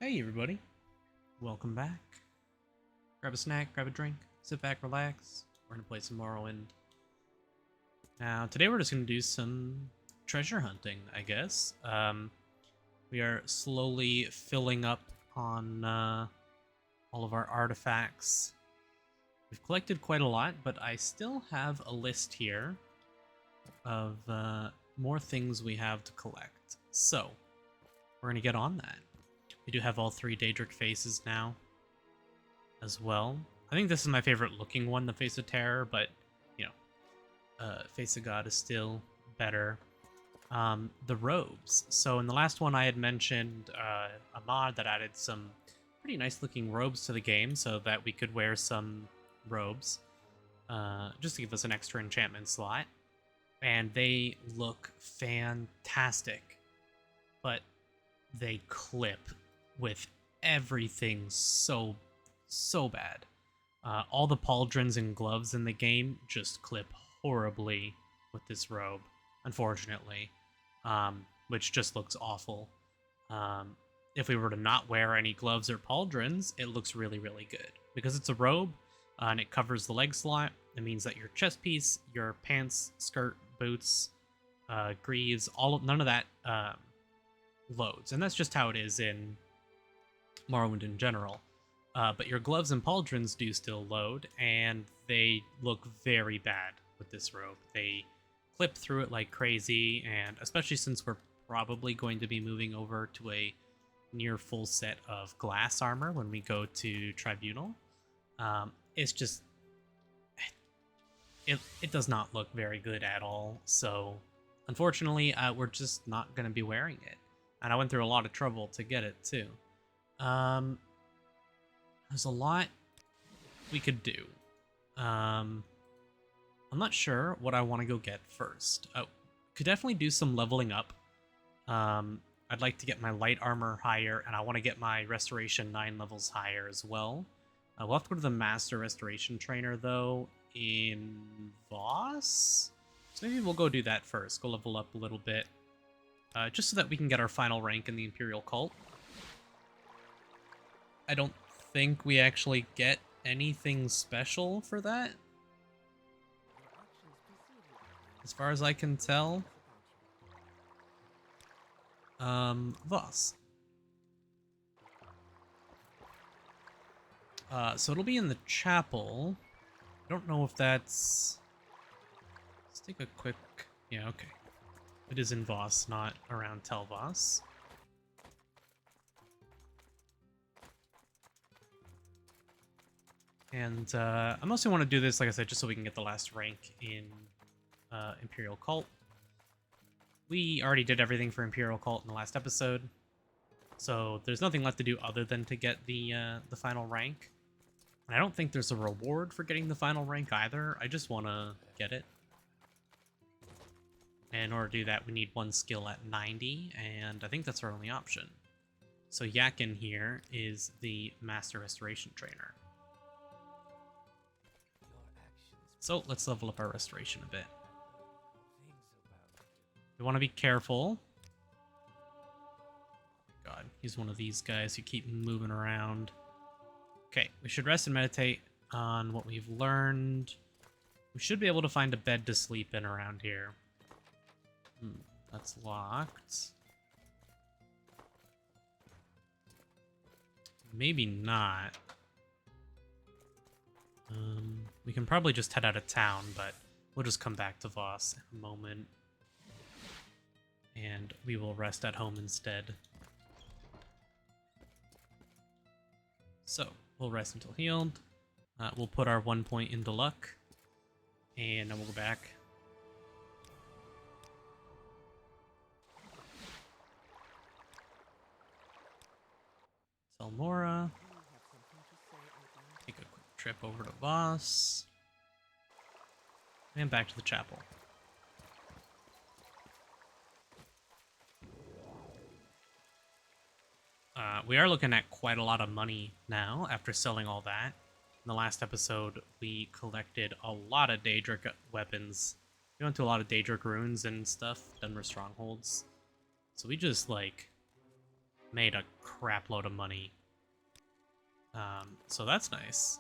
Hey everybody, welcome back. Grab a snack, grab a drink, sit back, relax. We're gonna play some Morrowind. Now, today we're just gonna do some treasure hunting, I guess. We are slowly filling up on all of our artifacts. We've collected quite a lot, but I still have a list here of more things we have to collect. So, we're gonna get on that. We do have all three Daedric faces now as well. I think this is my favorite looking one, the Face of Terror, but, you know, Face of God is still better. The robes. So in the last one I had mentioned a mod that added some pretty nice looking robes to the game so that we could wear some robes just to give us an extra enchantment slot. And they look fantastic, but they clip with everything so bad. All the pauldrons and gloves in the game just clip horribly with this robe, unfortunately, which just looks awful. If we were to not wear any gloves or pauldrons, it looks really good. Because it's a robe, and it covers the leg slot, it means that your chest piece, your pants, skirt, boots, greaves, none of that loads. And that's just how it is in Morrowind in general. But your gloves and pauldrons do still load, and they look very bad with this robe. They clip through it like crazy, and especially since we're probably going to be moving over to a near full set of glass armor when we go to Tribunal, it's just... It does not look very good at all, so unfortunately, we're just not going to be wearing it. And I went through a lot of trouble to get it, too. There's a lot we could do. I'm not sure what I want to go get first. Could definitely do some leveling up. I'd like to get my light armor higher, and I want to get my restoration 9 levels higher as well. We'll have to go to the Master Restoration Trainer, though, in Voss? So maybe we'll go do that first. Go level up a little bit. Just so that we can get our final rank in the Imperial Cult. I don't think we actually get anything special for that, as far as I can tell. Voss. So it'll be in the chapel. I don't know if that's... Let's take a quick... Yeah, okay. It is in Voss, not around Tel Voss. And I mostly want to do this, like I said, just so we can get the last rank in Imperial Cult. We already did everything for Imperial Cult in the last episode, so there's nothing left to do other than to get the final rank. And I don't think there's a reward for getting the final rank either. I just want to get it. And in order to do that, we need one skill at 90, and I think that's our only option. So Yakin here is the Master Restoration Trainer. So let's level up our restoration a bit. We want to be careful. God, he's one of these guys who keep moving around. Okay, we should rest and meditate on what we've learned. We should be able to find a bed to sleep in around here. That's locked. Maybe not. We can probably just head out of town, but we'll just come back to Voss in a moment. And we will rest at home instead. So, we'll rest until healed. We'll put our 1 point into luck. And then we'll go back. Selmora. Take a quick trip over to Voss. And back to the chapel. We are looking at quite a lot of money now after selling all that. In the last episode, we collected a lot of Daedric weapons. We went to a lot of Daedric runes and stuff, Nerevar Strongholds. So we just, like, made a crap load of money. So that's nice.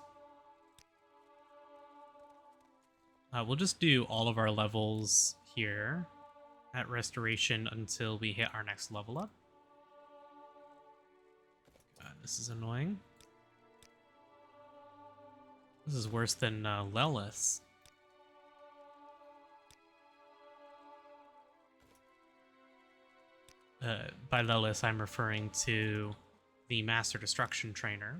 We'll just do all of our levels here at Restoration until we hit our next level up. God, this is annoying. This is worse than Lelith. By Lelith, I'm referring to the Master Destruction Trainer.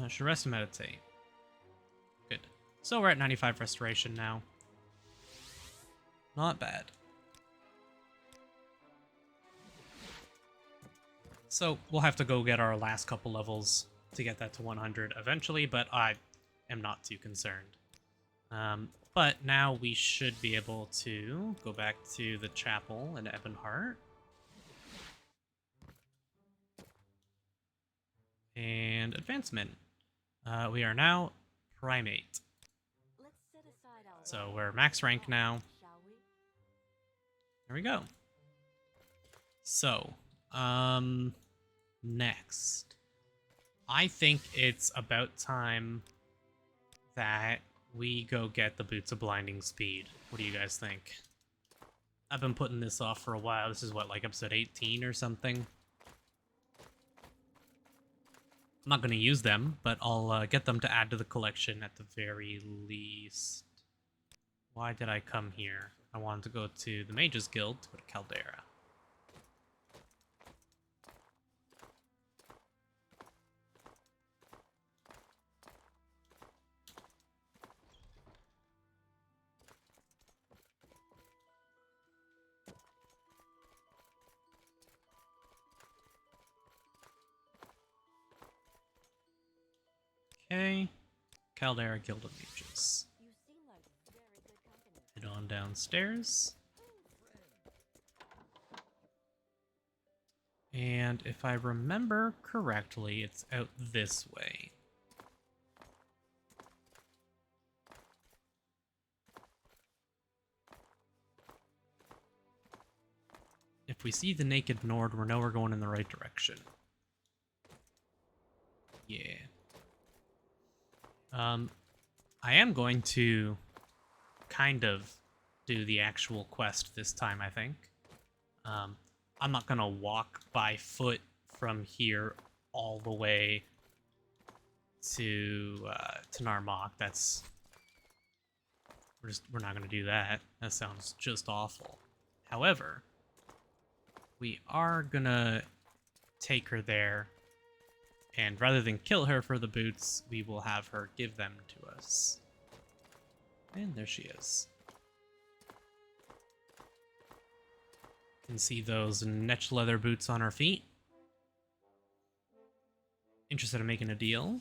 Should rest and meditate. Good. So we're at 95 restoration now. Not bad. So we'll have to go get our last couple levels to get that to 100 eventually, but I am not too concerned. But now we should be able to go back to the chapel in Ebonheart. And advancement. We are now primate. So we're max rank now. There we go. So, next. I think it's about time that we go get the Boots of Blinding Speed. What do you guys think? I've been putting this off for a while. This is what, like episode 18 or something? I'm not going to use them, but I'll get them to add to the collection at the very least. Why did I come here? I wanted to go to the Mages Guild to go to Caldera. Okay, Caldera Guild of Mages. Head on downstairs. And if I remember correctly, it's out this way. If we see the naked Nord, we know we're going in the right direction. Yeah. I am going to kind of do the actual quest this time, I think. I'm not gonna walk by foot from here all the way to Narmak. We're not gonna do that. That sounds just awful. However, we are gonna take her there. And rather than kill her for the boots, we will have her give them to us. And there she is. You can see those netch leather boots on her feet. Interested in making a deal?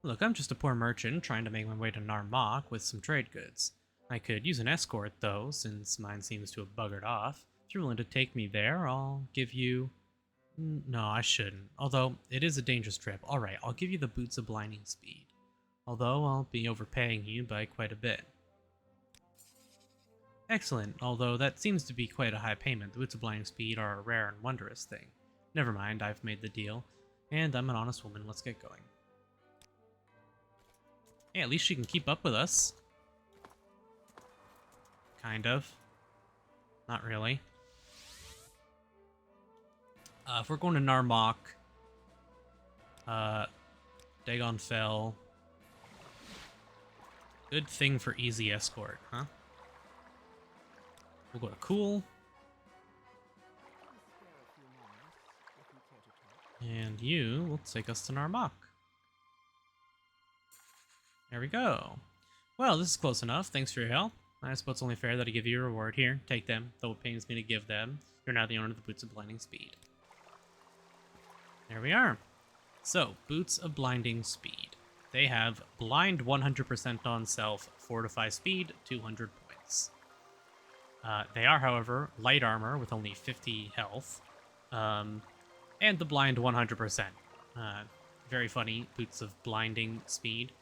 Look, I'm just a poor merchant trying to make my way to Narmak with some trade goods. I could use an escort, though, since mine seems to have buggered off. If you're willing to take me there, I'll give you... No, I shouldn't. Although, it is a dangerous trip. Alright, I'll give you the Boots of Blinding Speed. Although, I'll be overpaying you by quite a bit. Excellent, although that seems to be quite a high payment. The Boots of Blinding Speed are a rare and wondrous thing. Never mind, I've made the deal. And I'm an honest woman, let's get going. Hey, at least she can keep up with us. Kind of. Not really. If we're going to Narmak, Dagon Fell. Good thing for easy escort, huh? We'll go to Cool. And you will take us to Narmak. There we go. Well, this is close enough. Thanks for your help. I suppose it's only fair that I give you a reward. Here, take them, though it pains me to give them. You're now the owner of the Boots of Blinding Speed. There we are. So, Boots of Blinding Speed. They have blind 100% on self, fortify speed, 200 points. They are, however, light armor with only 50 health, and the blind 100%. Very funny, Boots of Blinding Speed.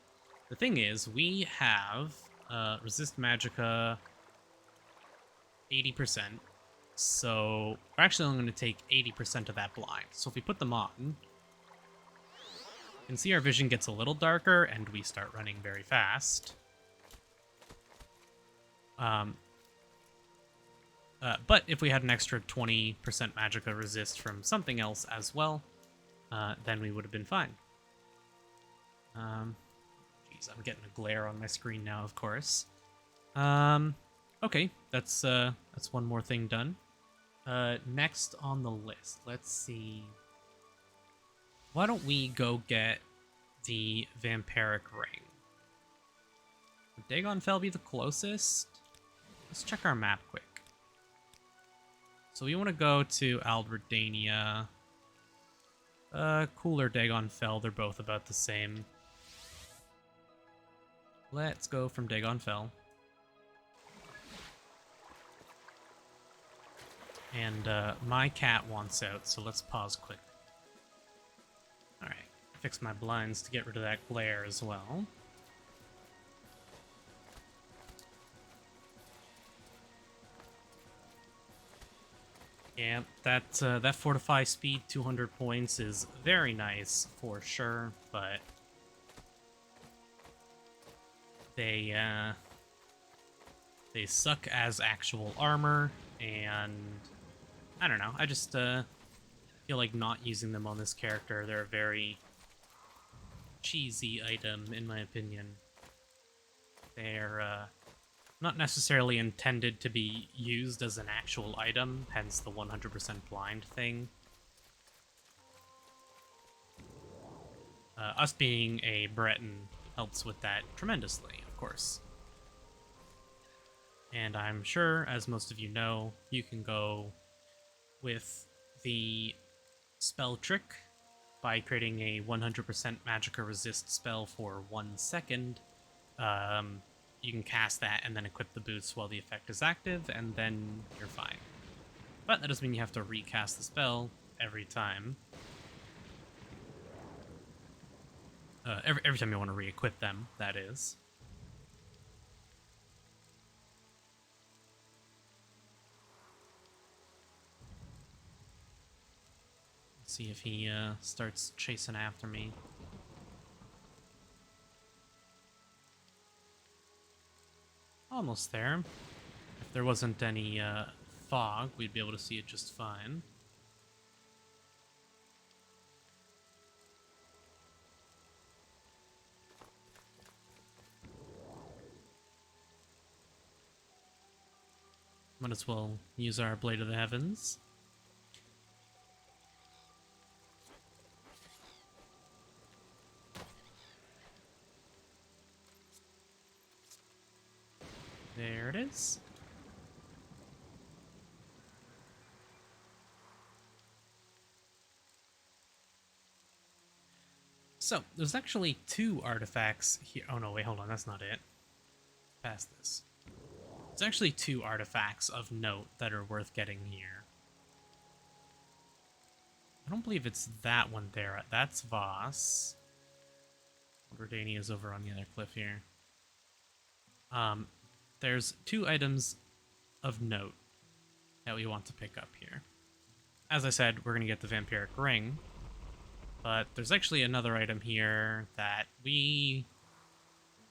The thing is, we have resist Magicka 80%, so we're actually only going to take 80% of that blind. So if we put them on, you can see our vision gets a little darker, and we start running very fast. But if we had an extra 20% Magicka resist from something else as well, then we would have been fine. Jeez, I'm getting a glare on my screen now, of course. Okay, that's one more thing done. Next on the list, let's see. Why don't we go get the Vampiric Ring? Would Dagon Fell be the closest? Let's check our map quick. So we want to go to Aldredania. Cooler Dagon Fell, they're both about the same. Let's go from Dagon Fell. And my cat wants out, so let's pause quick. Alright, fix my blinds to get rid of that glare as well. Yeah, that fortify speed 200 points is very nice for sure, but they suck as actual armor, and I don't know. I just feel like not using them on this character. They're a very cheesy item, in my opinion. They're not necessarily intended to be used as an actual item, hence the 100% blind thing. Us being a Breton helps with that tremendously, of course. And I'm sure, as most of you know, you can go with the spell trick by creating a 100% Magicka resist spell for 1 second. You can cast that and then equip the boots while the effect is active, and then you're fine. But that doesn't mean you have to recast the spell every time. Every time you want to re-equip them, that is. Let's see if he starts chasing after me. Almost there. If there wasn't any fog, we'd be able to see it just fine. Might as well use our Blade of the Heavens. There it is. So, there's actually 2 artifacts here. Oh no, wait, hold on, that's not it. Past this. There's actually 2 artifacts of note that are worth getting here. I don't believe it's that one there. That's Voss. Verdania is over on the other cliff here. There's 2 items of note that we want to pick up here. As I said, we're going to get the Vampiric Ring, but there's actually another item here that we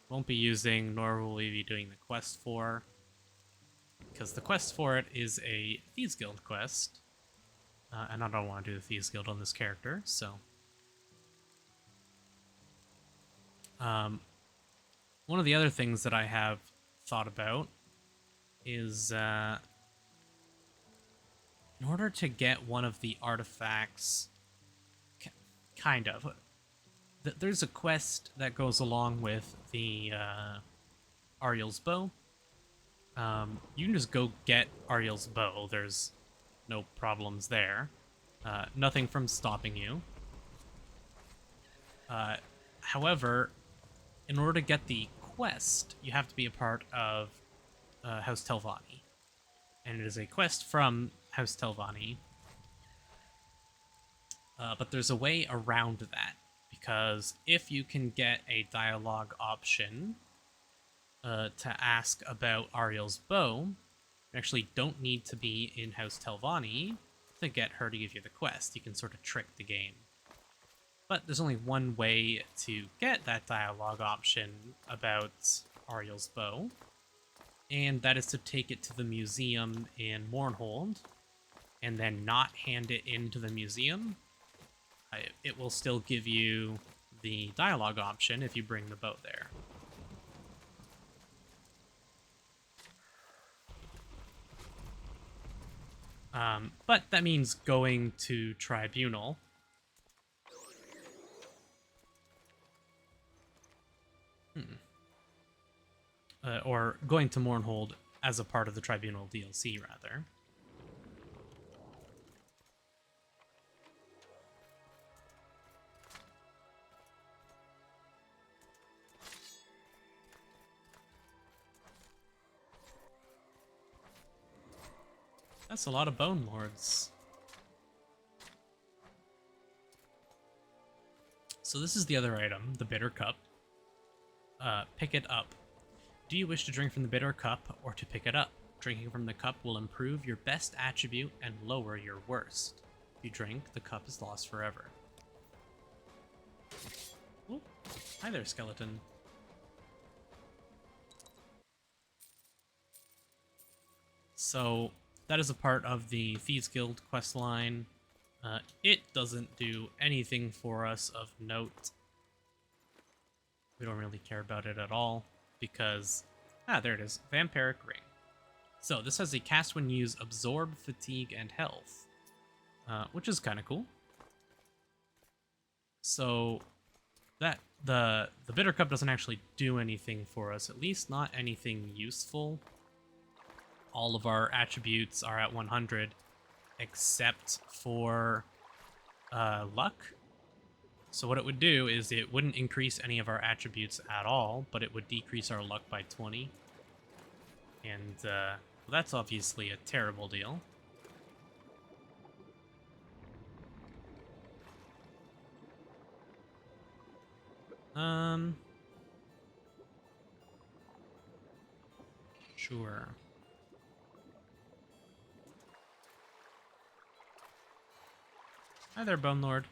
won't be using, nor will we be doing the quest for, because the quest for it is a Thieves Guild quest, and I don't want to do the Thieves Guild on this character, so... one of the other things that I have thought about is in order to get one of the artifacts, kind of, there's a quest that goes along with the Ariel's bow. You can just go get Ariel's bow. There's no problems there. Nothing from stopping you. However, in order to get the quest, you have to be a part of House Telvanni. And it is a quest from House Telvanni. But there's a way around that, because if you can get a dialogue option to ask about Ariel's bow, you actually don't need to be in House Telvanni to get her to give you the quest. You can sort of trick the game. But there's only one way to get that dialogue option about Ariel's bow, and that is to take it to the museum in Mournhold, and then not hand it into the museum. It will still give you the dialogue option if you bring the bow there. But that means going to Tribunal. Or going to Mournhold as a part of the Tribunal DLC, rather. That's a lot of Bone Lords. So this is the other item, the Bitter Cup. Pick it up. Do you wish to drink from the Bitter Cup or to pick it up? Drinking from the cup will improve your best attribute and lower your worst. If you drink, the cup is lost forever. Ooh, hi there, skeleton. So that is a part of the Thieves Guild questline. It doesn't do anything for us of note. We don't really care about it at all, because... there it is. Vampiric Ring. So, this has a cast when you use Absorb, Fatigue, and Health, which is kind of cool. So, that the Bitter Cup doesn't actually do anything for us, at least not anything useful. All of our attributes are at 100, except for luck. So what it would do is it wouldn't increase any of our attributes at all, but it would decrease our luck by 20. And well, that's obviously a terrible deal. Sure. Hi there, Bone Lord.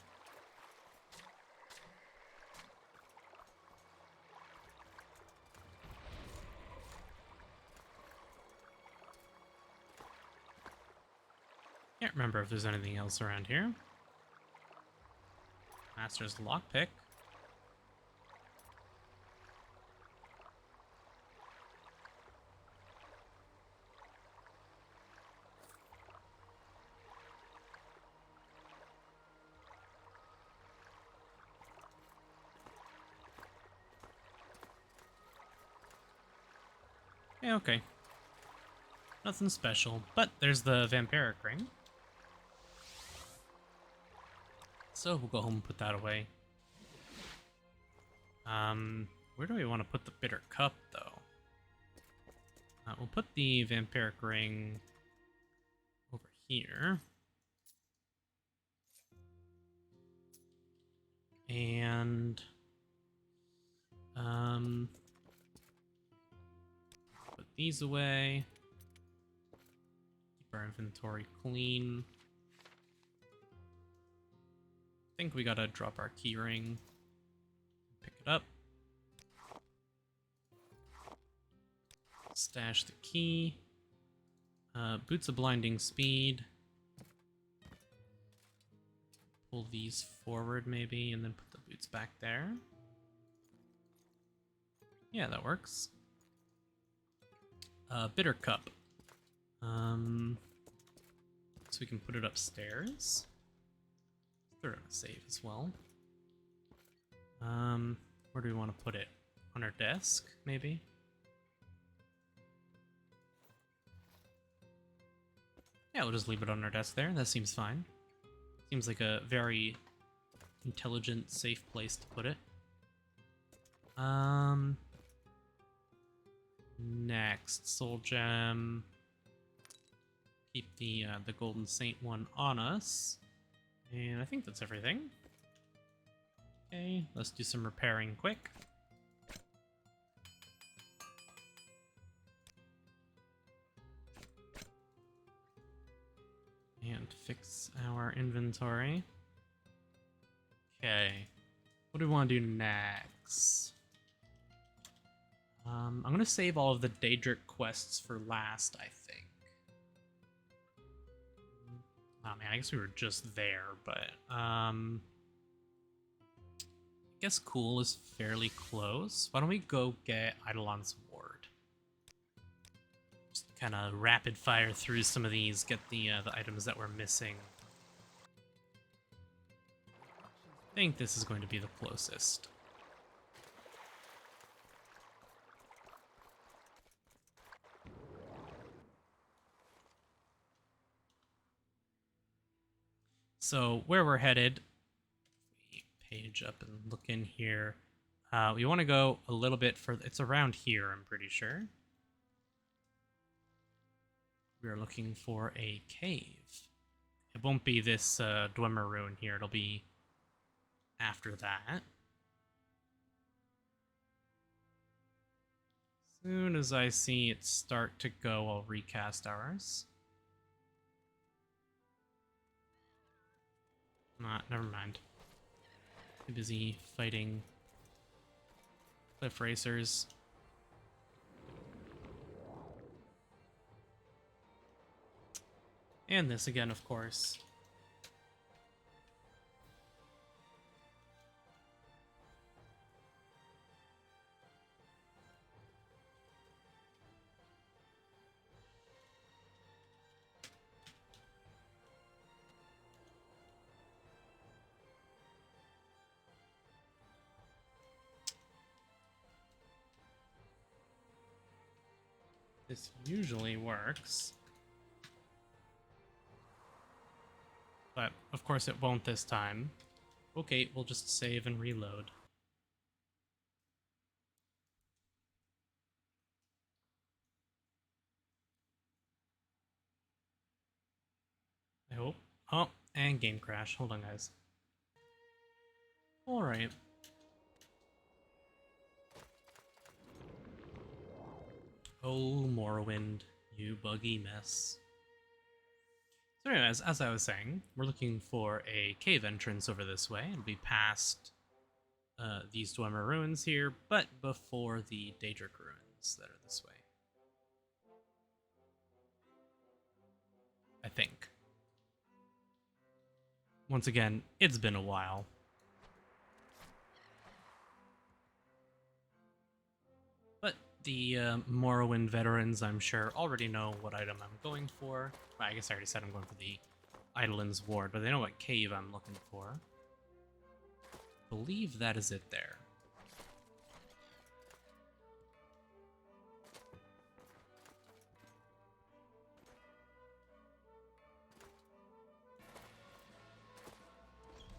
Can't remember if there's anything else around here. Master's lockpick. Yeah, okay. Nothing special, but there's the Vampiric Ring. So we'll go home and put that away. Where do we want to put the Bitter Cup, though? We'll put the Vampiric Ring over here. And... put these away. Keep our inventory clean. I think we gotta drop our keyring. Pick it up. Stash the key. Boots of Blinding Speed. Pull these forward maybe, and then put the boots back there. Yeah, that works. Bitter Cup. So we can put it upstairs. Throw it on a save as well. Where do we want to put it? On our desk, maybe? Yeah, we'll just leave it on our desk there. That seems fine. Seems like a very intelligent, safe place to put it. Next, Soul Gem. Keep the Golden Saint one on us. And I think that's everything. Okay, let's do some repairing quick. And fix our inventory. Okay, what do we want to do next? I'm gonna save all of the Daedric quests for last, I think. Oh man, I guess we were just there, but I guess Cool is fairly close. Why don't we go get Eidolon's Ward? Just kind of rapid fire through some of these, get the items that we're missing. I think this is going to be the closest. So where we're headed, we page up and look in here. We want to go a little bit further. It's around here, I'm pretty sure. We are looking for a cave. It won't be this Dwemer ruin here. It'll be after that. Soon as I see it start to go, I'll recast ours. Never mind. Too busy fighting cliff racers. And this again, of course. This usually works. But, of course, it won't this time. Okay, we'll just save and reload. I hope. Oh, and game crash. Hold on, guys. Alright. Oh, Morrowind, you buggy mess. So anyways, as I was saying, we're looking for a cave entrance over this way. It'll be past these Dwemer ruins here, but before the Daedric ruins that are this way. I think. Once again, it's been a while. But the Morrowind veterans, I'm sure, already know what item I'm going for. Well, I guess I already said I'm going for the Eidolon's Ward, but they know what cave I'm looking for. I believe that is it there.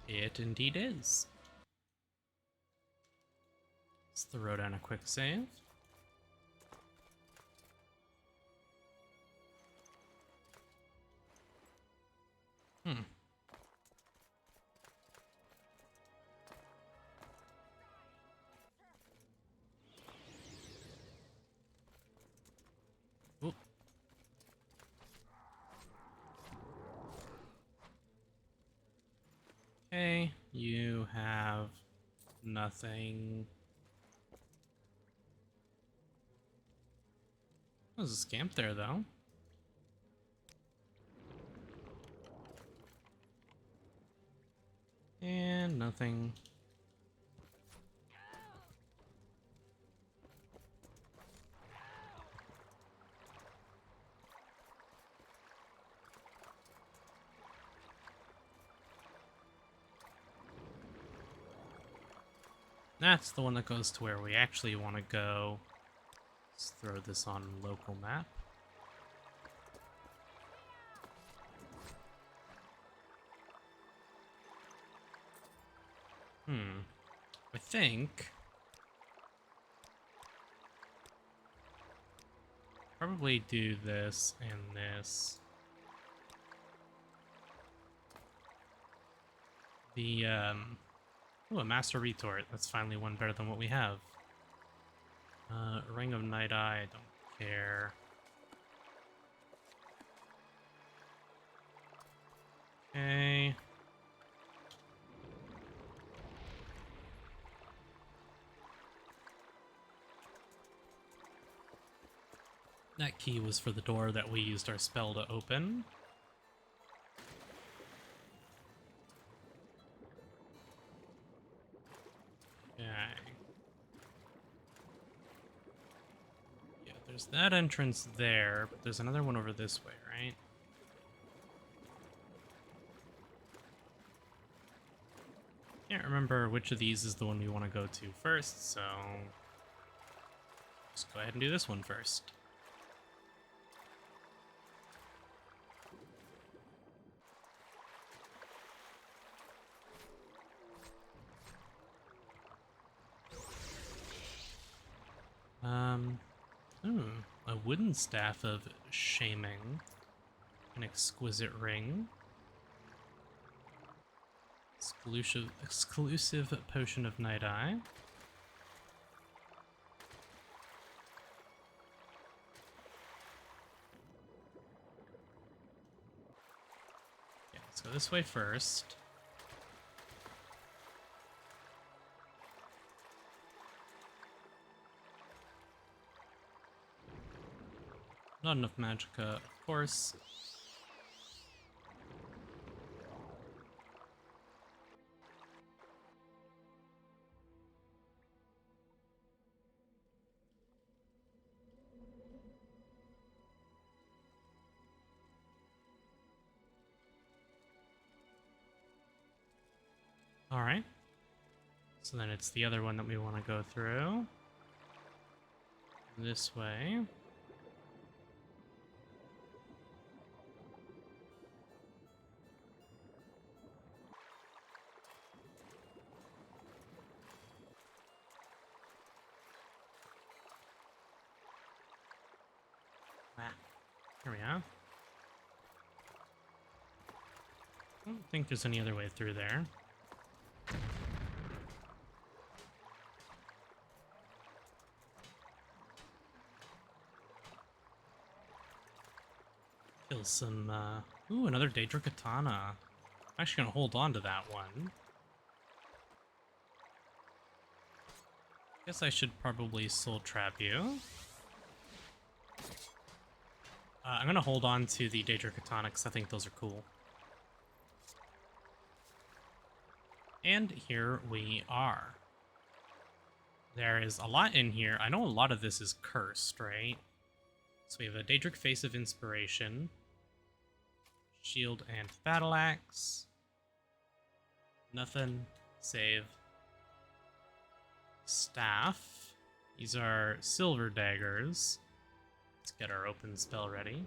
It indeed is. Let's throw down a quick save. Oop. Okay, you have nothing. There's a scamp there, though. And nothing. That's the one that goes to where we actually want to go. Let's throw this on local map. I think probably do this and this. Ooh, a Master Retort. That's finally one better than what we have. Ring of Night Eye, I don't care. Okay. That key was for the door that we used our spell to open. Okay. Yeah, there's that entrance there, but there's another one over this way, right? Can't remember which of these is the one we want to go to first, so just go ahead and do this one first. A wooden staff of shaming, an exquisite ring, exclusive potion of Night Eye. Okay, let's go this way first. Not enough Magicka, of course. Alright. So then it's the other one that we want to go through. This way. Here we are. I don't think there's any other way through there. Kill some, ooh, another Daedric Katana. I'm actually gonna hold on to that one. Guess I should probably soul trap you. I'm gonna hold on to the Daedric Katana because I think those are cool. And here we are. There is a lot in here. I know a lot of this is cursed, right? So we have a Daedric Face of Inspiration, Shield and Battle Axe. Nothing. Save. Staff. These are silver daggers. Let's get our open spell ready.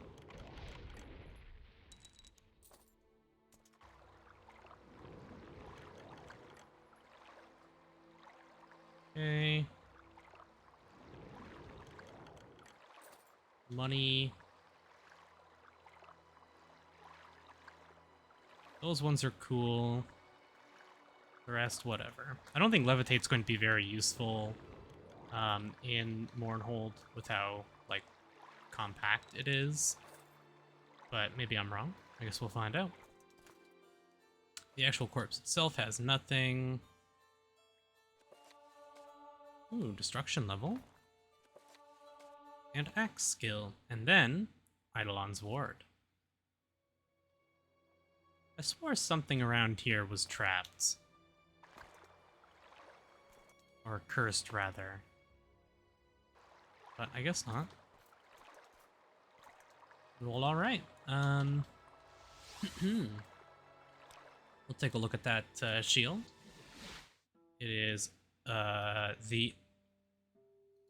Okay. Money. Those ones are cool. The rest, whatever. I don't think Levitate's going to be very useful in Mournhold with how, like, compact it is. But maybe I'm wrong. I guess we'll find out. The actual corpse itself has nothing. Ooh, destruction level. And axe skill. And then, Eidolon's Ward. I swore something around here was trapped. Or cursed, rather. But I guess not. Well, alright. We'll take a look at that shield. It is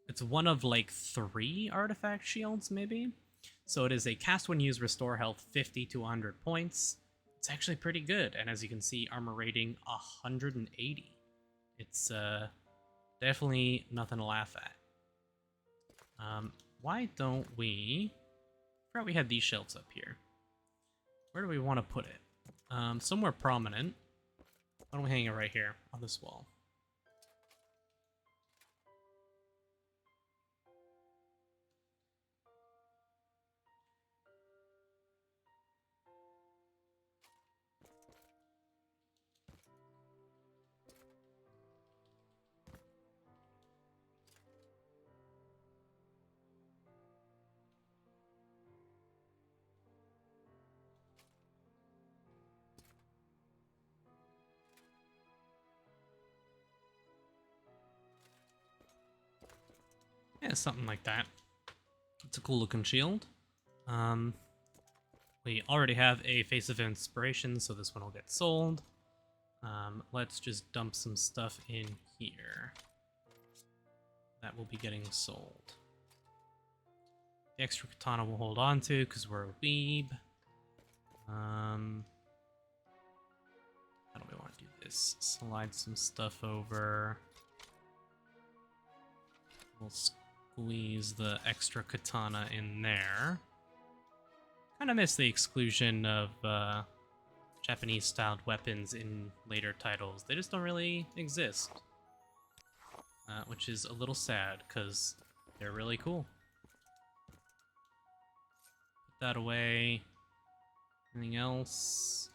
it's one of like 3 artifact shields, maybe? So it is a cast when used, restore health 50 to 100 points. It's actually pretty good, and as you can see, armor rating 180. It's definitely nothing to laugh at. Why don't we... I forgot we had these shelves up here. Where do we want to put it? Somewhere prominent. Why don't we hang it right here on this wall? Yeah, something like that. It's a cool looking shield. We already have a Face of Inspiration, so this one will get sold. Let's just dump some stuff in here. That will be getting sold. The extra katana we'll hold on to because we're a weeb. How do we want to do this? Slide some stuff over. We'll squeeze the extra katana in there. Kind of miss the exclusion of Japanese-styled weapons in later titles. They just don't really exist. Which is a little sad, because they're really cool. Put that away. Anything else?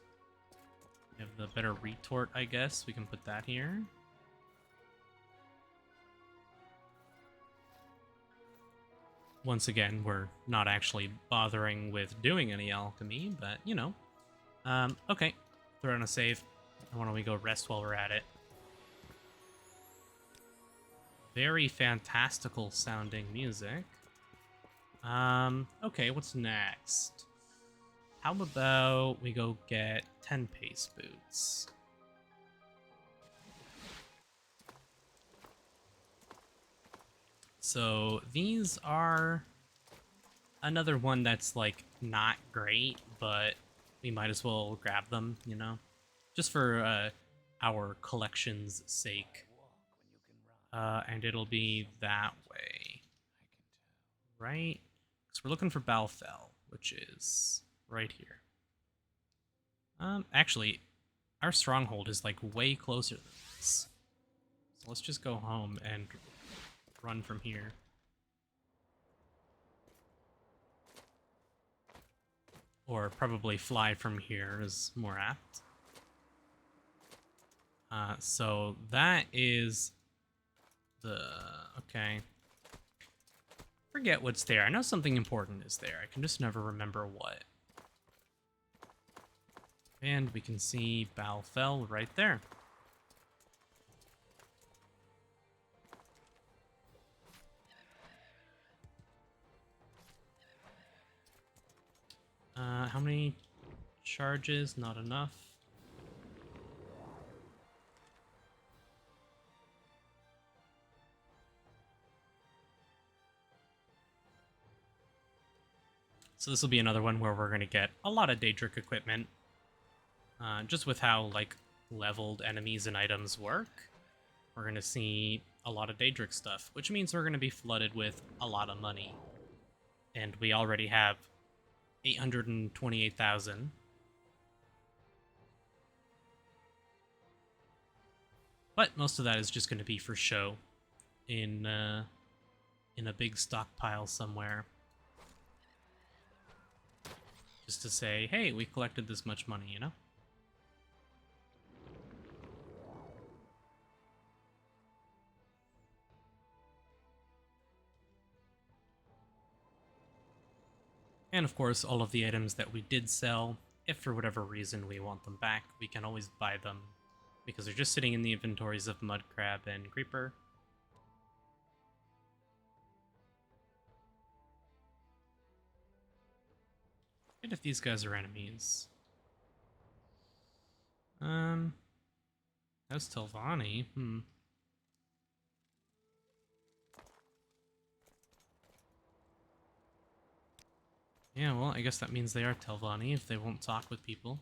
We have the better retort, I guess. We can put that here. Once again, we're not actually bothering with doing any alchemy, but, you know. Okay. Throw in a save. Why don't we go rest while we're at it? Very fantastical sounding music. Okay, what's next? How about we go get 10 pace boots? So these are another one that's like not great, but we might as well grab them, you know? Just for our collection's sake. And it'll be that way. Right? Because we're looking for Balfell, which is right here. Actually, our stronghold is like way closer than this. So let's just go home and run from here. Or probably fly from here is more apt. So that is the... okay. Forget what's there. I know something important is there. I can just never remember what. And we can see Balfell right there. How many charges? Not enough. So this will be another one where we're going to get a lot of Daedric equipment. Just with how, like, leveled enemies and items work, we're going to see a lot of Daedric stuff, which means we're going to be flooded with a lot of money. And we already have 828,000. But most of that is just going to be for show in a big stockpile somewhere. Just to say, hey, we collected this much money, you know? And of course, all of the items that we did sell, if for whatever reason we want them back, we can always buy them, because they're just sitting in the inventories of Mudcrab and Creeper. And if these guys are enemies. That's Telvanni. Yeah, well, I guess that means they are Telvanni if they won't talk with people.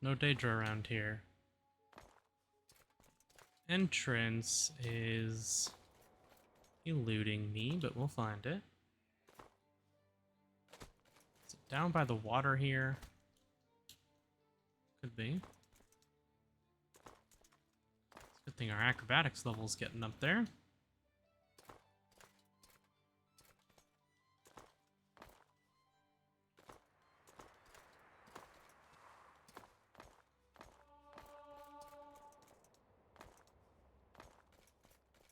No Daedra around here. Entrance is eluding me, but we'll find it. Is it down by the water here? Could be. It's a good thing our acrobatics level's getting up there.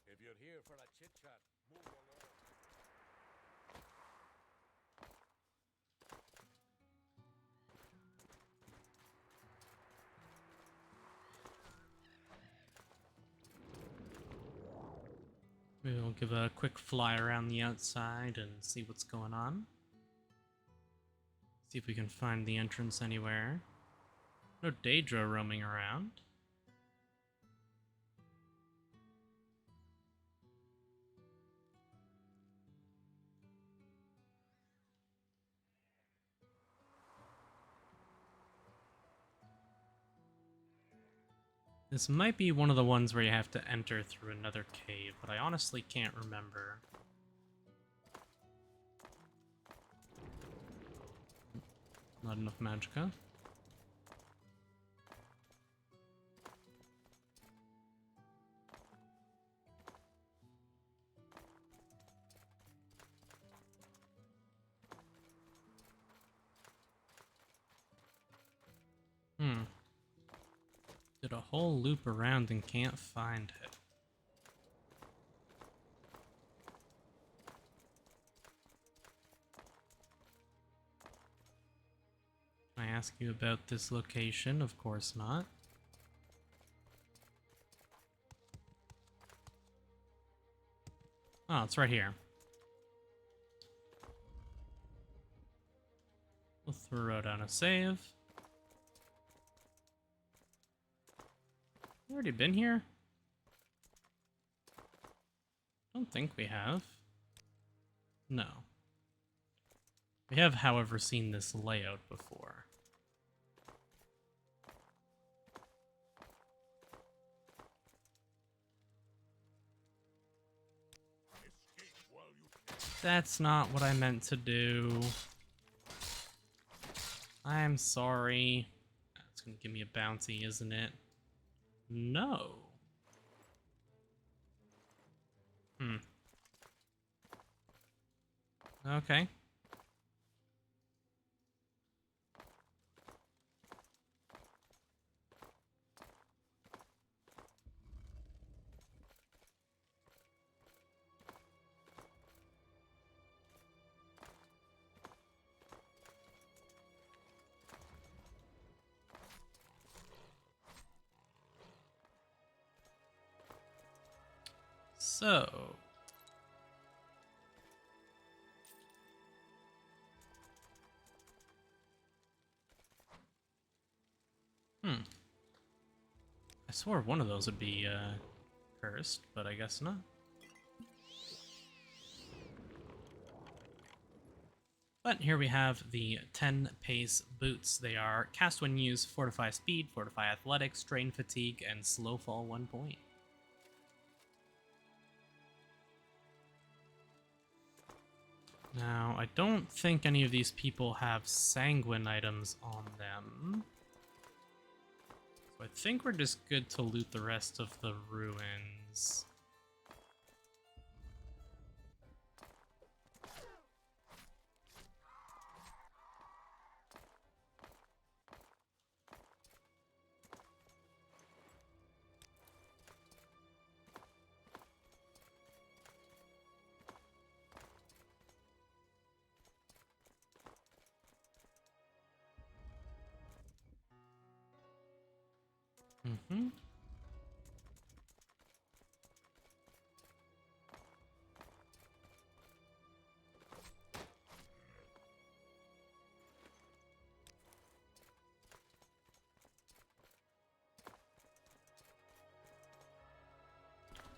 If you're here for a chit chat, move along. We'll give a quick fly around the outside and see what's going on. See if we can find the entrance anywhere. No Daedra roaming around. This might be one of the ones where you have to enter through another cave, but I honestly can't remember. Not enough magicka. Did a whole loop around and can't find it. Can I ask you about this location? Of course not. Oh, it's right here. We'll throw down a save. Already been here? Don't think we have. No. We have, however, seen this layout before. That's not what I meant to do. I'm sorry. That's gonna give me a bouncy, isn't it? No. Okay. So, I swore one of those would be cursed, but I guess not. But here we have the 10 pace boots. They are cast when used, fortify speed, fortify athletics, drain fatigue, and slow fall 1 point. Now, I don't think any of these people have sanguine items on them. So I think we're just good to loot the rest of the ruins.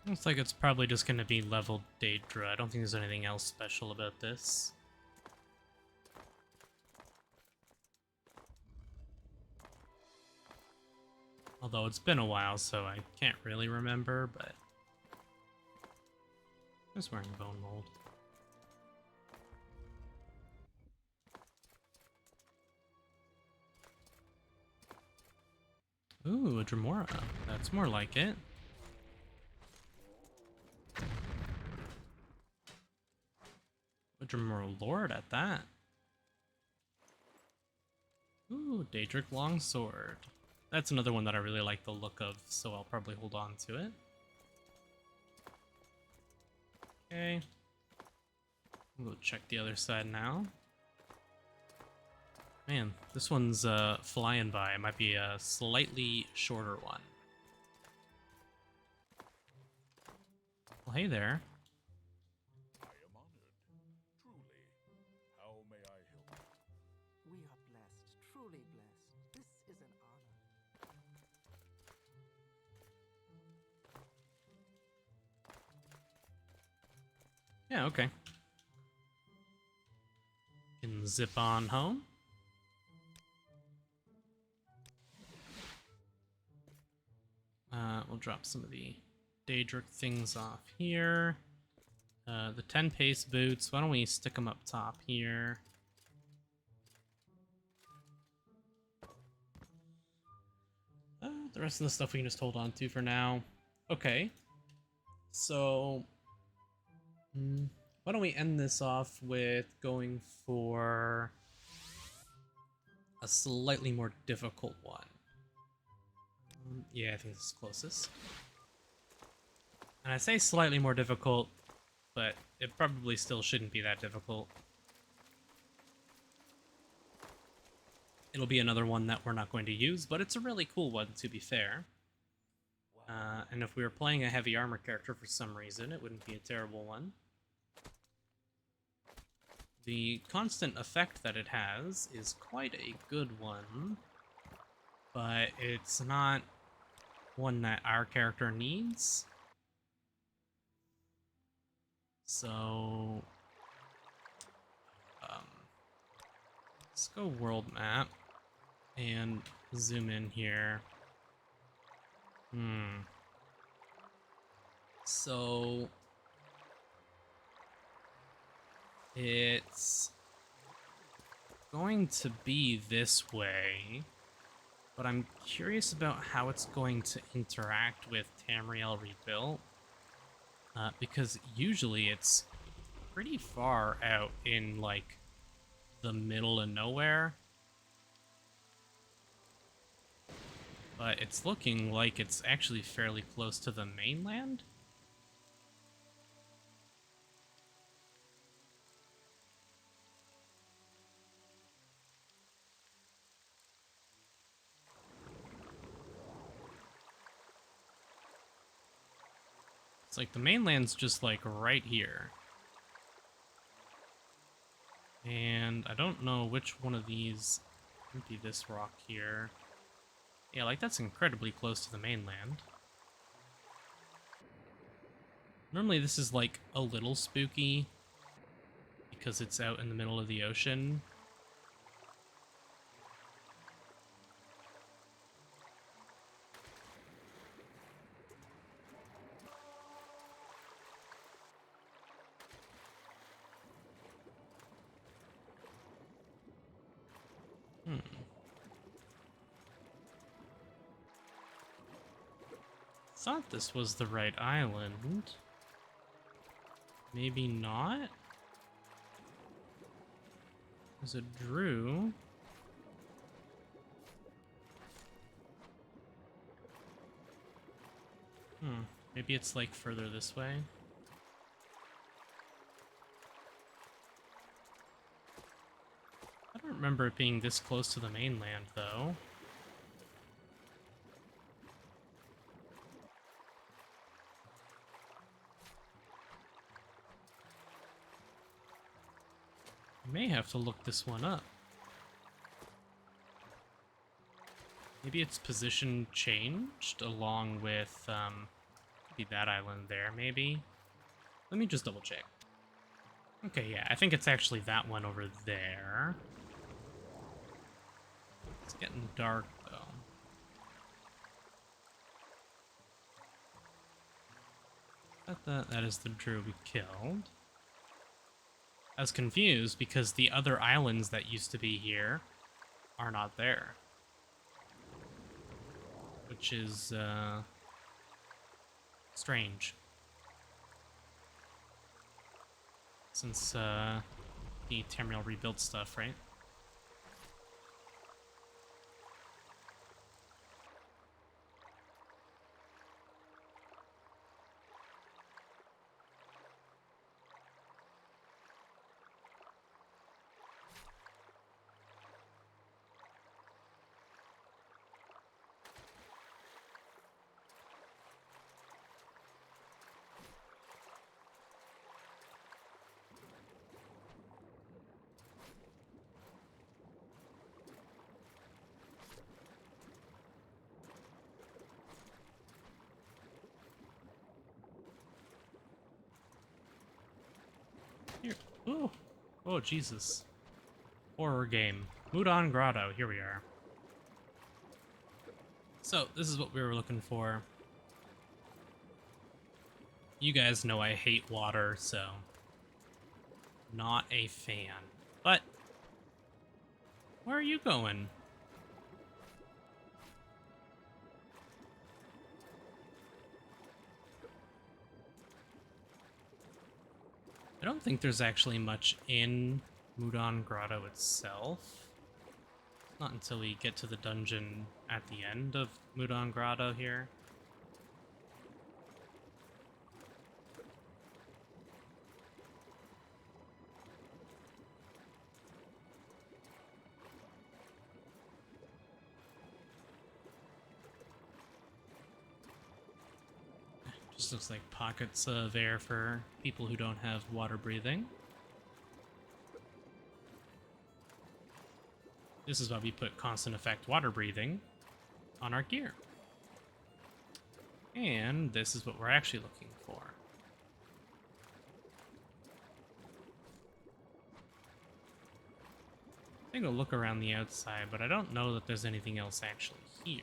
Looks like it's probably just going to be leveled Daedra. I don't think there's anything else special about this. Although it's been a while, so I can't really remember, but... I was wearing bone mold. Ooh, a Dremora. That's more like it. A Dremora Lord at that. Ooh, Daedric Longsword. That's another one that I really like the look of, so I'll probably hold on to it. Okay. We'll check the other side now. Man, this one's flying by. It might be a slightly shorter one. Well, hey there. I am honored. Truly. How may I help you? We are blessed, truly blessed. This is an honor. Yeah, okay. Can zip on home. We'll drop some of the Daedric things off here. The 10 pace boots, why don't we stick them up top here? The rest of the stuff we can just hold on to for now. Okay. So, why don't we end this off with going for a slightly more difficult one? Yeah, I think this is closest. And I say slightly more difficult, but it probably still shouldn't be that difficult. It'll be another one that we're not going to use, but it's a really cool one, to be fair. And if we were playing a heavy armor character for some reason, it wouldn't be a terrible one. The constant effect that it has is quite a good one, but it's not one that our character needs. So, let's go world map and zoom in here. So, it's going to be this way, but I'm curious about how it's going to interact with Tamriel Rebuilt, because usually it's pretty far out in, like, the middle of nowhere. But it's looking like it's actually fairly close to the mainland. It's like the mainland's just like right here. And I don't know which one of these would be this rock here. Yeah, like that's incredibly close to the mainland. Normally this is like a little spooky because it's out in the middle of the ocean. Thought this was the right island. Maybe not? There's a Drew. Maybe it's like further this way. I don't remember it being this close to the mainland, though. May have to look this one up. Maybe its position changed along with, maybe that island there, maybe? Let me just double check. Okay, yeah, I think it's actually that one over there. It's getting dark, though. That is the druid we killed. I was confused because the other islands that used to be here are not there. Which is, strange. Since, the Tamriel Rebuilt stuff, right? Here. Ooh. Oh, Jesus. Horror game. Mudon Grotto. Here we are. So, this is what we were looking for. You guys know I hate water, so... not a fan. But... where are you going? I don't think there's actually much in Mudon Grotto itself. Not until we get to the dungeon at the end of Mudon Grotto here. Just looks like pockets of air for people who don't have water breathing. This is why we put constant effect water breathing on our gear. And this is what we're actually looking for. I think I'll look around the outside, but I don't know that there's anything else actually here.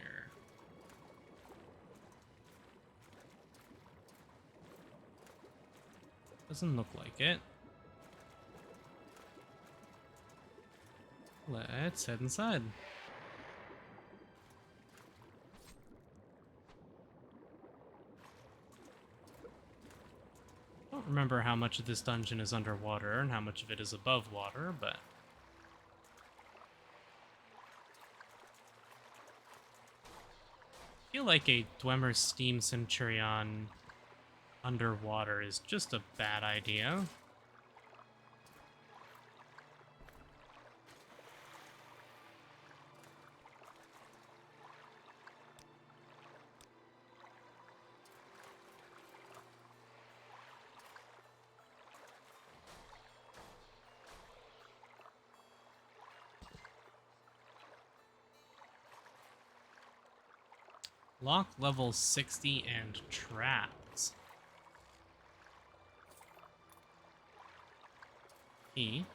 Doesn't look like it. Let's head inside. I don't remember how much of this dungeon is underwater and how much of it is above water, but... I feel like a Dwemer Steam Centurion underwater is just a bad idea. Lock level 60 and trapped. Key.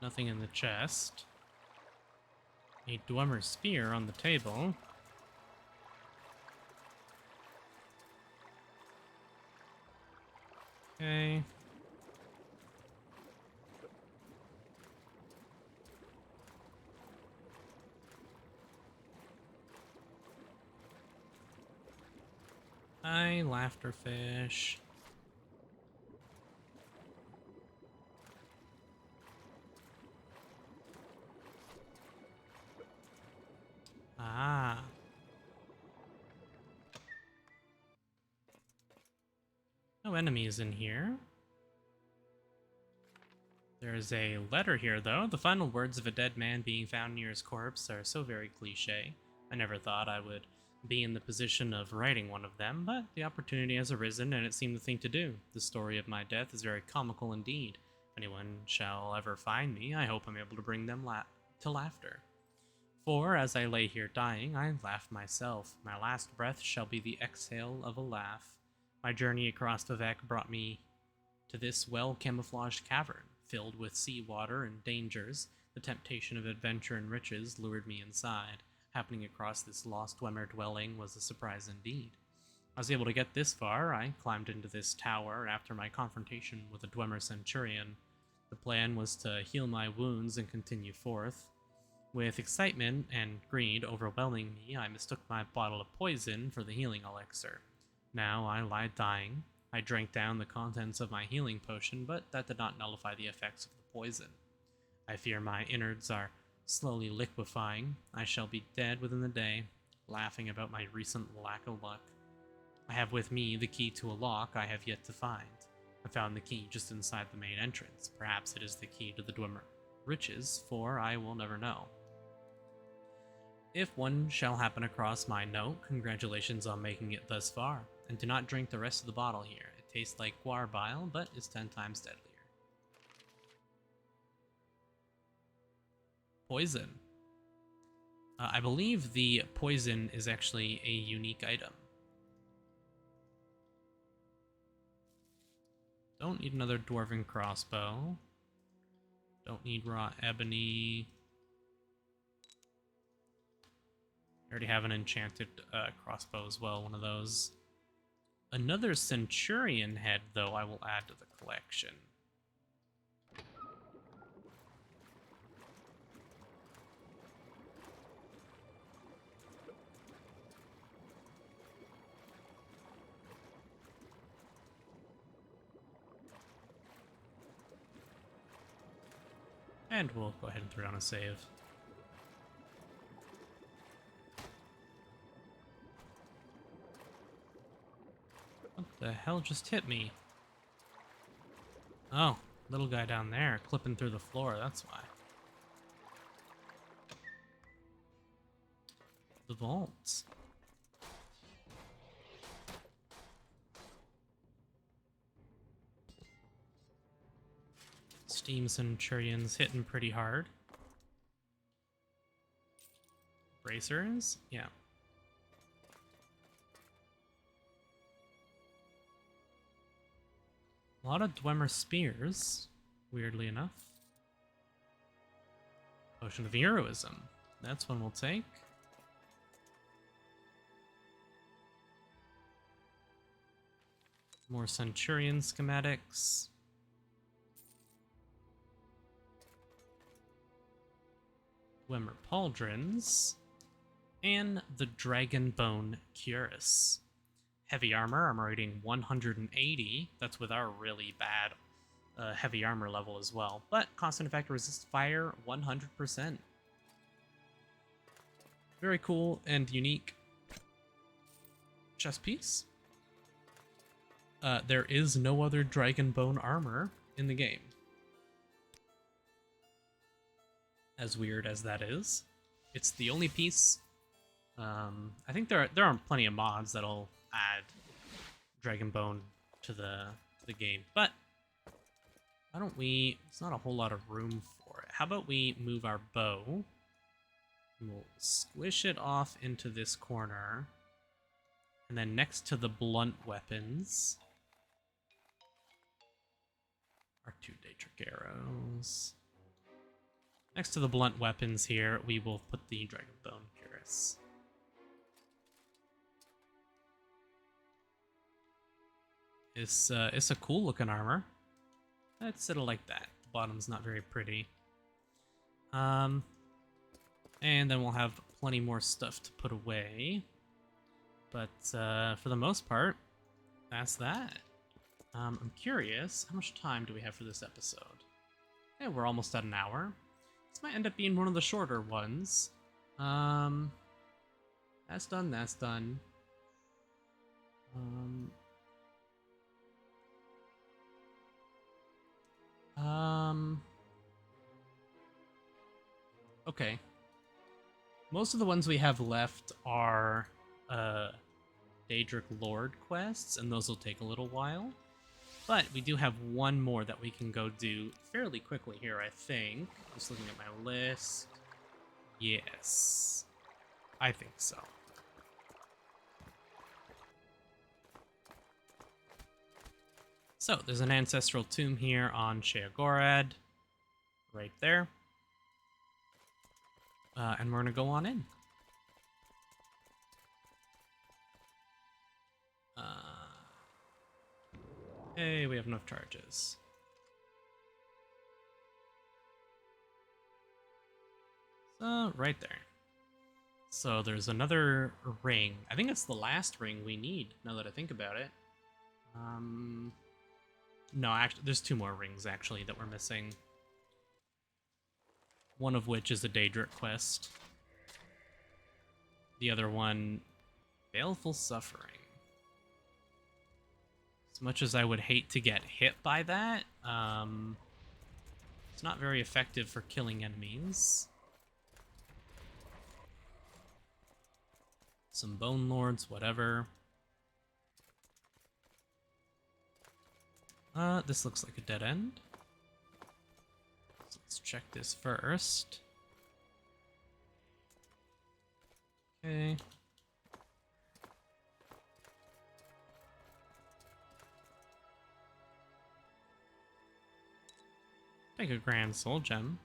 Nothing in the chest. A Dwemer spear on the table. Okay. Hi, Laughterfish. Ah. No enemies in here. There's a letter here, though. The final words of a dead man being found near his corpse are so very cliche. I never thought I would be in the position of writing one of them, but the opportunity has arisen and it seemed the thing to do. The story of my death is very comical indeed. If anyone shall ever find me, I hope I'm able to bring them to laughter. For, as I lay here dying, I laugh myself. My last breath shall be the exhale of a laugh. My journey across Vivek brought me to this well-camouflaged cavern, filled with sea water and dangers. The temptation of adventure and riches lured me inside. happening across this lost Dwemer dwelling was a surprise indeed. I was able to get this far. I climbed into this tower, and after my confrontation with a Dwemer Centurion, the plan was to heal my wounds and continue forth. With excitement and greed overwhelming me, I mistook my bottle of poison for the healing elixir. Now I lie dying. I drank down the contents of my healing potion, but that did not nullify the effects of the poison. I fear my innards are slowly liquefying. I shall be dead within the day, laughing about my recent lack of luck. I have with me the key to a lock I have yet to find. I found the key just inside the main entrance. Perhaps it is the key to the Dwemer riches, for I will never know. If one shall happen across my note, congratulations on making it thus far, and do not drink the rest of the bottle here. It tastes like guar bile, but is 10 times deadlier. Poison. I believe the poison is actually a unique item. Don't need another dwarven crossbow. Don't need raw ebony. I already have an enchanted crossbow as well, one of those. Another centurion head, though, I will add to the collection. And we'll go ahead and throw down a save. What the hell just hit me? Oh, little guy down there clipping through the floor, that's why. The vault. Steam Centurion's hitting pretty hard. Bracers? Yeah. A lot of Dwemer spears, weirdly enough. Potion of Heroism. That's one we'll take. More Centurion schematics. Dwemer pauldrons. And the Dragonbone cuirass. Heavy armor rating 180. That's with our really bad heavy armor level as well. But constant effect resists fire 100%. Very cool and unique chest piece. There is no other Dragonbone armor in the game. As weird as that is. It's the only piece. I think there are plenty of mods that'll add Dragonbone to the game, but why don't we? It's not a whole lot of room for it. How about we move our bow? And we'll squish it off into this corner, and then next to the blunt weapons are 2 Daedric arrows. Next to the blunt weapons here, we will put the Dragonbone cuirass. It's a cool looking armor. Let's settle like that. The bottom's not very pretty. And then we'll have plenty more stuff to put away. But for the most part, that's that. I'm curious, how much time do we have for this episode? Yeah, we're almost at an hour. This might end up being one of the shorter ones. That's done, that's done. Okay. Most of the ones we have left are Daedric Lord quests, and those will take a little while. But we do have one more that we can go do fairly quickly here, I think. Just looking at my list. Yes. I think so. So, there's an Ancestral Tomb here on Sheagorad. Right there. And we're going to go on in. Hey, we have enough charges. So, right there. So there's another ring. I think it's the last ring we need, now that I think about it. No, actually, there's 2 more rings, actually, that we're missing. One of which is a Daedric quest. The other one, Baleful Suffering. As much as I would hate to get hit by that, it's not very effective for killing enemies. Some Bone Lords, whatever. This looks like a dead end. So let's check this first. Okay. Take a Grand Soul Gem.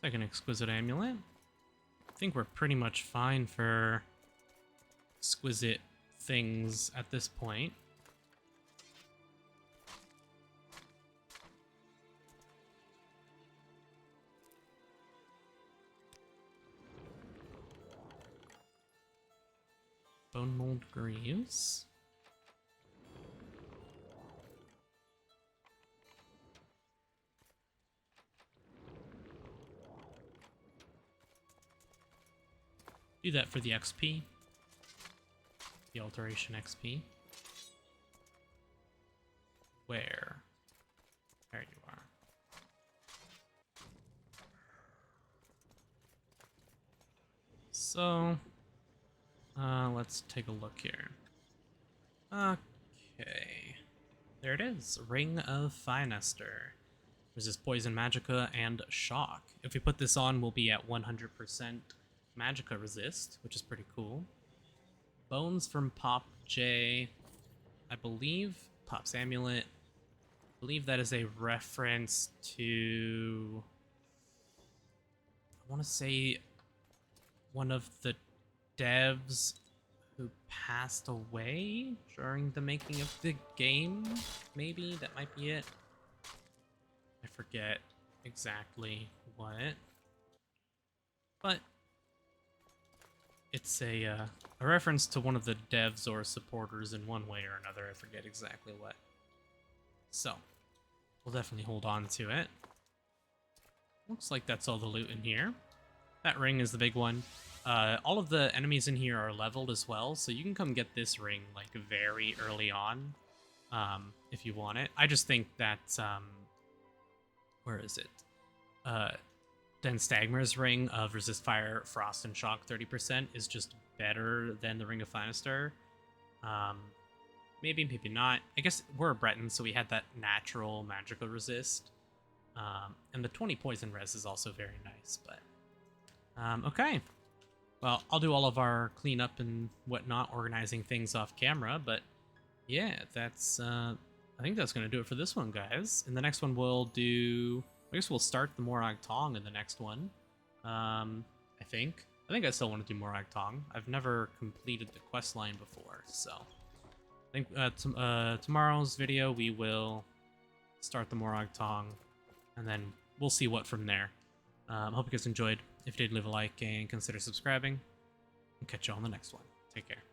Take an Exquisite Amulet. I think we're pretty much fine for exquisite things at this point. Bone Mold Greaves. Do that for the XP. The Alteration XP. Where? There you are. So, let's take a look here. Okay. There it is. Ring of Finester. Resist Poison, Magicka, and Shock. If we put this on, we'll be at 100% Magicka resist, which is pretty cool. Bones from Pop J. I believe Pop's Amulet. I believe that is a reference to, I want to say, one of the devs who passed away during the making of the game. Maybe that might be it. I forget exactly what. But it's a reference to one of the devs or supporters in one way or another. I forget exactly what. So, we'll definitely hold on to it. Looks like that's all the loot in here. That ring is the big one. All of the enemies in here are leveled as well, so you can come get this ring like very early on if you want it. I just think that, where is it? Den Stagmer's ring of Resist Fire, Frost, and Shock 30% is just better than the Ring of Finester. Maybe, maybe not. I guess we're a Breton, so we had that natural magical resist. And the 20 poison res is also very nice, but... okay. Well, I'll do all of our cleanup and whatnot, organizing things off camera, but yeah, that's... I think that's going to do it for this one, guys. In the next one, we'll do... I guess we'll start the Morag Tong in the next one. I think I still want to do Morag Tong. I've never completed the quest line before, so... I think tomorrow's video, we will start the Morag Tong, and then we'll see what from there. Hope you guys enjoyed. If you did, leave a like and consider subscribing. And catch you all on the next one. Take care.